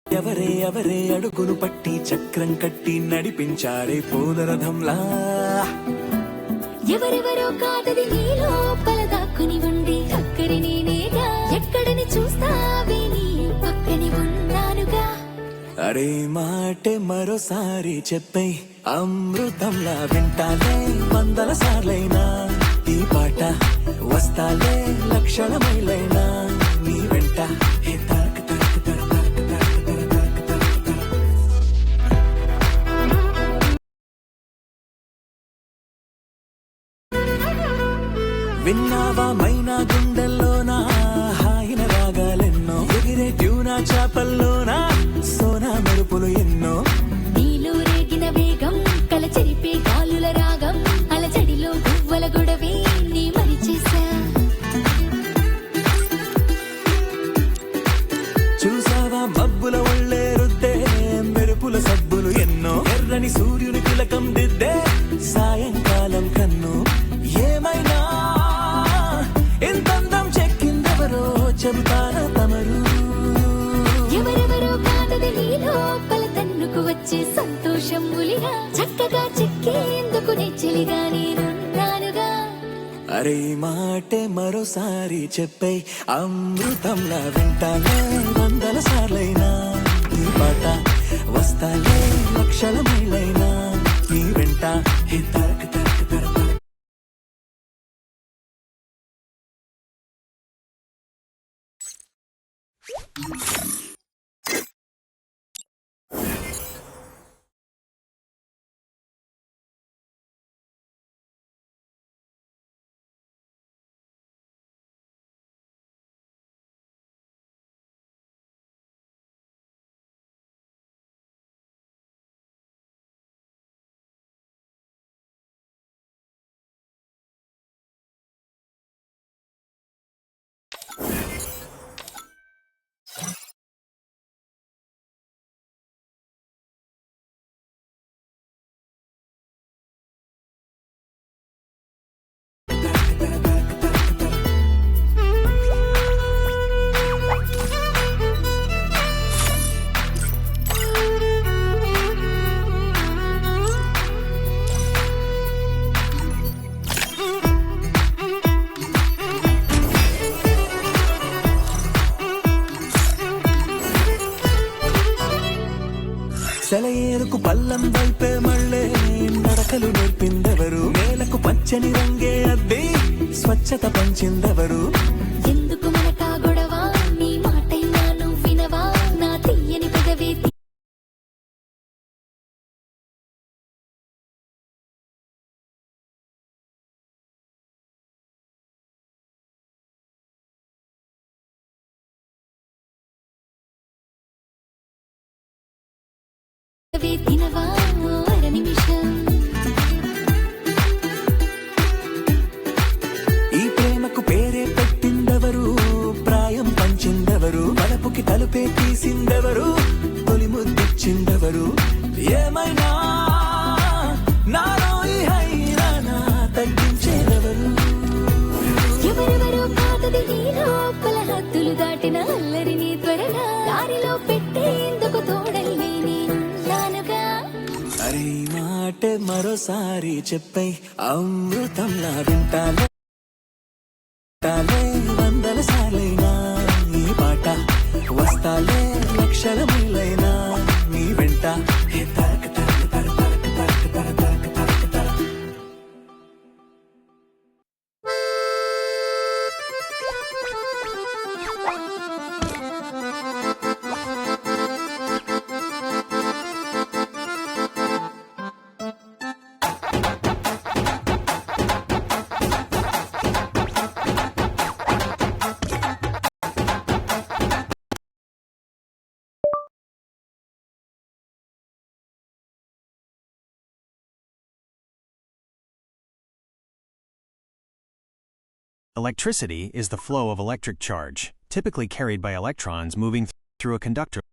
ఎవరే ఎవరే అడుగులు పట్టి చక్రం కట్టి నడిపించారే పూలరథంలా. ఎవరెవరో కాదది నీ లోపల దాక్కుని ఉండి అక్కడి నేనేగా. ఎక్కడని చూస్తావే నీ పక్కని ఉన్నానుగా. అరే మాటే మరోసారి చెప్పై అమృతంలా వింటాలే వందల సార్లైనా ఈ పాట. వస్తాలే లక్షల మైలైనా నీ వెంట. విన్నావా మైనా గుండెల్లోనా హాయిన రాగాలెన్నో. ఎగిరే ట్యూనా చేపల్లోనా సోనా మెరుపులు ఎన్నో. నీలో రేగిన వేగం కల చెరిపే గాలుల రాగం. అలజడిలో గువ్వల గొడవే నీ మరిచేసా. చూసావా మబ్బుల ఒళ్ళే రుద్దే మెరుపుల సబ్బులు ఎన్నో. ఎర్రని సూర్యుని తిలకం దిద్దే సాయంకాలం కన్ను. ఏమైనా ఎంతందం చెక్కిందెవరో చెబుతారా తమరు. ఎవరెవరో కాదది నీ లోపల తన్నుకు వచ్చే సంతోషం ములిగా. చక్కగా చెక్కేందుకు నెచ్చిలిగా నేనున్నానుగా. అరే మాటే మరోసారి చెప్పై అమృతంలా వింటాలే వందల సార్లైనా ఈ పాట. వస్తాలే లక్షల మైలైనా నీ వెంట. సెలయేరుకు పల్లం వైపే మళ్ళే నడకలు నేర్పిందెవరు. నేలకు పచ్చని రంగే అద్ది స్వచ్ఛత పంచిందెవరు. ఎందుకు మనకా గొడవ నీ మాటైనా నువ్వు వినవా. నా తీయని పెదవే తినవా అర నిమిషం. ఈ ప్రేమకు పేరే పెట్టిందెవరు ప్రాయం పంచిందెవరు. వలపుకి తలుపే తీసిందెవరు తొలి ముద్దిచ్చిందెవరు. ఏమైనా నాలో ఈ హైరానా తగ్గించేదెవరు. ఎవరెవరో కాదది నీ లోపల హద్దులు దాటిన అల్లరిని త్వరగా దారిలో పెట్టేందుకు తోడల్ని నేనున్నానుగా. అరే మాటే మరోసారి చెప్పై అమృతంలా వింటాలే వందల సార్లైనా ఈ పాట. వస్తాలే లక్షల మైలైనా నీ వెంట. Electricity is the flow of electric charge, typically carried by electrons moving through a conductor.